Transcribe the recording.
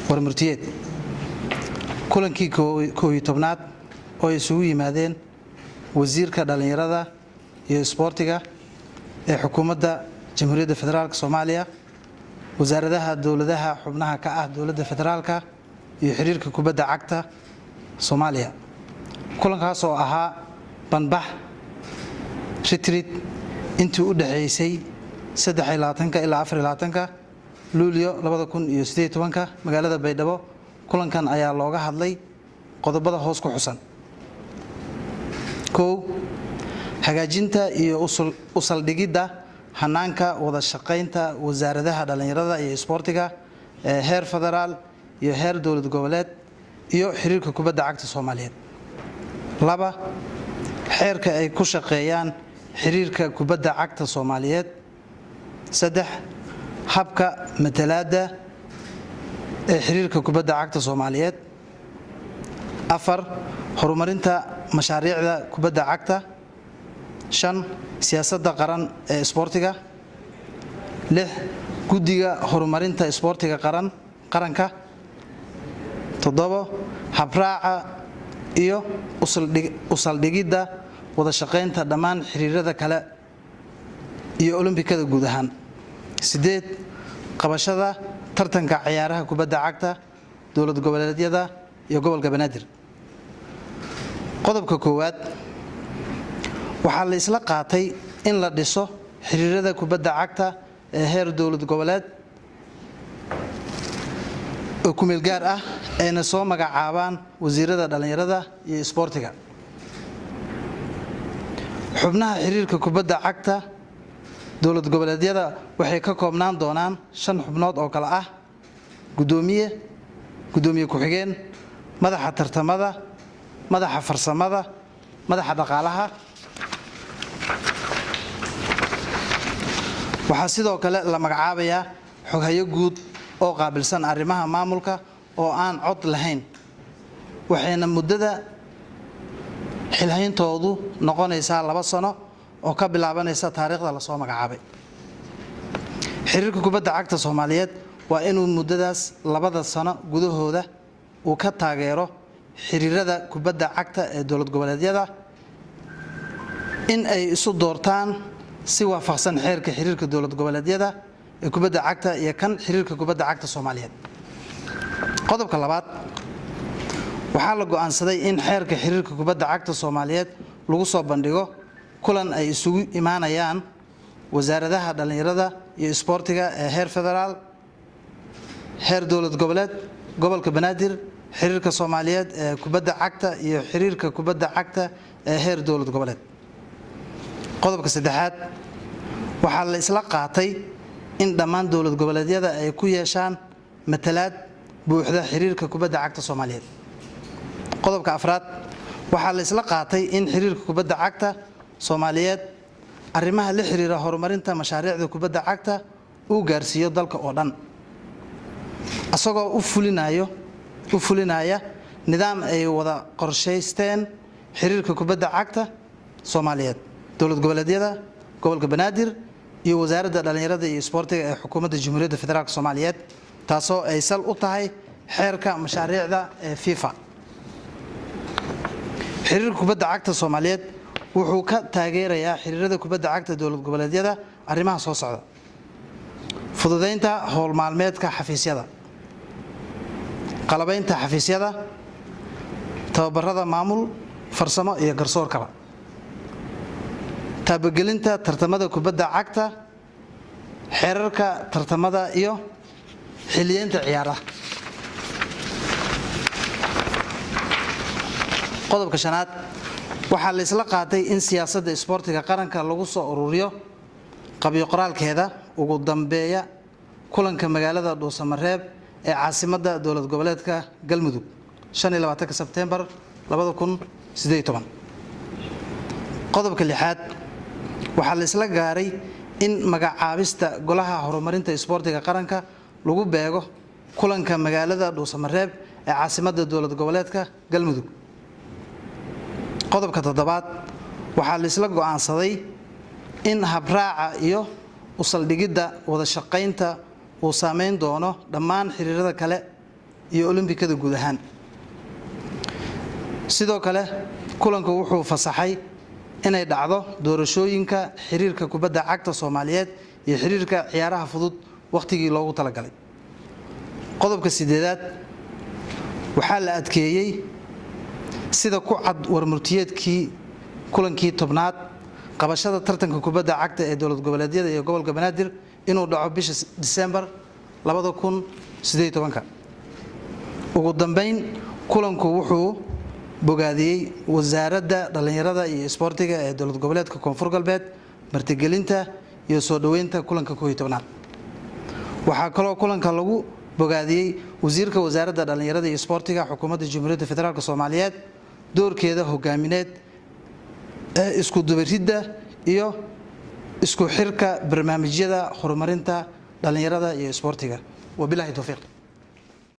warmurtiyeed kulankii koow tobnaad oo isugu yimaadeen wasiirka dhalinyarada iyo isboortiga ee xukuumadda Jamhuuriyadda Federaalka Soomaaliya wasaaradaha dawladaha xubnaha ka ah dawladda federaalka iyo xiriirka kubadda cagta Soomaaliya kulankaas oo ahaa banbax retreat intii u dhaxaysay 23 ilaa 24 Luulyo 2018 magaalada Baydhabo kulankan ayaa looga hadlay qodobada hoos ku xusan hagaajinta iyo u saldhigidda hanaanka wada shaqaynta wasaaradaha dhalinyarada iyo isboortiga ee heer federaal iyo heer dawlad goboleed iyo xiriirka kubadda cagta Soomaaliyeed 2 xeerka ay ku shaqeeyaan xiriirka kubadda cagta Soomaaliyeed 3 habka matalaadda ee xiriirka kubadda cagta Soomaaliyeed 4 horumarinta mashaariicda kubadda cagta 5 siyaasadda qaran ee isboortiga 6 guddiga horumarinta isboortiga qaranka 7 habraaca iyo u saldhigidda wada shaqaynta dhammaan xiriirada kale iyo Olombikada guud ahaan 8 qabashada tartanka ciyaaraha kubadda cagta dawlad goboleedyada iyo gobolka Banaadir qodobka koowaad waxaa la isla qaatay in la dhiso xiriirada kubadda cagta ee heer dawlad goboleed oo ku meel gaar ah ayna soo magacaabaan wasiirada dhalinyarada iyo isboortiga xubnaha xiriirka kubadda cagta dawlad goboleedyada waxay ka koobnaan doonaan 5 xubnood oo kala ah gudoomiye ku-xigeen madaxa tartamada madaxa farsamada madaxa dhaqaalaha waxaa sidoo kale la magacaabayaa xoghayo guud oo qaabilsan arrimaha maamulka oo aan cod lahayn waxayna muddada xilhayntoodu noqonaysaa 2 sano oo ka bilaabanaysa taariikhda la soo magacaabay xiriirka kubadda cagta Soomaaliyeed waa inuu muddadaas 2 sano gudahooda uu ka taageero xiriirada kubadda cagta ee dawlad goboleedyada in ay isu doortaan si waafaqsan xeerka xiriirka dawlad goboleedyada ee kubadda cagta iyo kan xiriirka kubadda cagta Soomaaliyeed qodobka labaad waxaa la go'aansaday in xeerka xiriirka kubadda cagta Soomaaliyeed lagu soo bandhigo kulan ay isugu imaanayaan wasaaradaha dhalinyarada iyo isboortiga ee heer federaal heer dawlad goboleed gobolka Banaadir xiriirka Soomaaliyeed ee kubadda cagta iyo xiriirka kubadda cagta ee heer dawlad goboleed qodobka saddexaad waxaa la isla qaatay in dhammaan dawlad goboleedyada ay ku yeeshaan matalaad buuxda xiriirka kubadda cagta Soomaaliyeed qodobka afraad waxaa la isla qaatay in xiriirka kubadda cagta Soomaaliyeed arrimaha la xiriira horumarinta mashaariicda kubadda cagta uu gaarsiiyo dalka oo dhan asagoo u fulinaya nidaam ay wada qorshaysteen xiriirka kubadda cagta Soomaaliyeed dawlad goboleedyada gobolka Banaadir iyo wasaaradda dhalinyarada iyo isboortiga ee xukuumadda Jamhuuriyadda Federaalka Soomaaliyeed taasoo ay sal u tahay xeerka mashaariicda ee FIFA xiriirka kubadda cagta Soomaaliyeed wuxuu ka taageerayaa xiriirada kubadda cagta dawlad goboleedyada arrimaha soo socda fududeynta howl maalmeedka xafiisyada qalabaynta xafiisyada tababarada maamul farsamo iyo garsoorkaba taabagelinta tartamada kubadda cagta xeerarka tartamada iyo xiliyeynta ciyaaraha qodobka shanaad waxaa la isla qaatay in siyaasadda isboortiga qaranka lagu soo ururiyo qabyo qoraalkeeda ugu dambeeya kulanka magaalada Dhuusamareeb ee caasimadda dawlad goboleedka Galmudug 25 Sebtembar 2018 qodobka lixaad waxaa la isla gaaray in magacaabista golaha horumarinta isboortiga qaranka lagu beego kulanka magaalada Dhuusamareeb ee caasimadda dawlad goboleedka Galmudug qodobka toddobaad waxaa la isla go'aansaday in habraaca iyo u saldhigidda wada shaqaynta uu saameyn doono dhammaan xiriirada kale iyo olombikada guud ahaan. sidoo kale kulanku wuxuu fasaxay inay dhacdo doorashooyinka xiriirka kubadda cagta Soomaaliyeed iyo xiriirka ciyaaraha fudud waqtigii loogu talagalay. qodobka 8aad waxaa la adkeeyay sida ku cad warmurtiyeedkii kulankii 10aad qabashada tartanka kubadda cagta ee dowlad goboleedyada iyo gobolka Banaadir inuu dhaco bisha December 2018. ugu dambeyn kulanku wuxuu bogaadiyay wasaaradda dhalinyarada iyo isboortiga ee dowlad goboleedka Koonfur Galbeed martigelinta iyo soo dhaweynta kulanka 11aad. waxaa kaloo kulanka lagu bogaadiyay wasiirka wasaaradda dhalinyarada iyo isboortiga xukuumadda Jamhuuriyadda Federaalka Soomaaliyeed doorkeeda hogaamineed ee isku dubaridda iyo isku xirka barnaamijyada horumarinta dhalinyarada iyo isboortiga. wabillahi tawfiiq.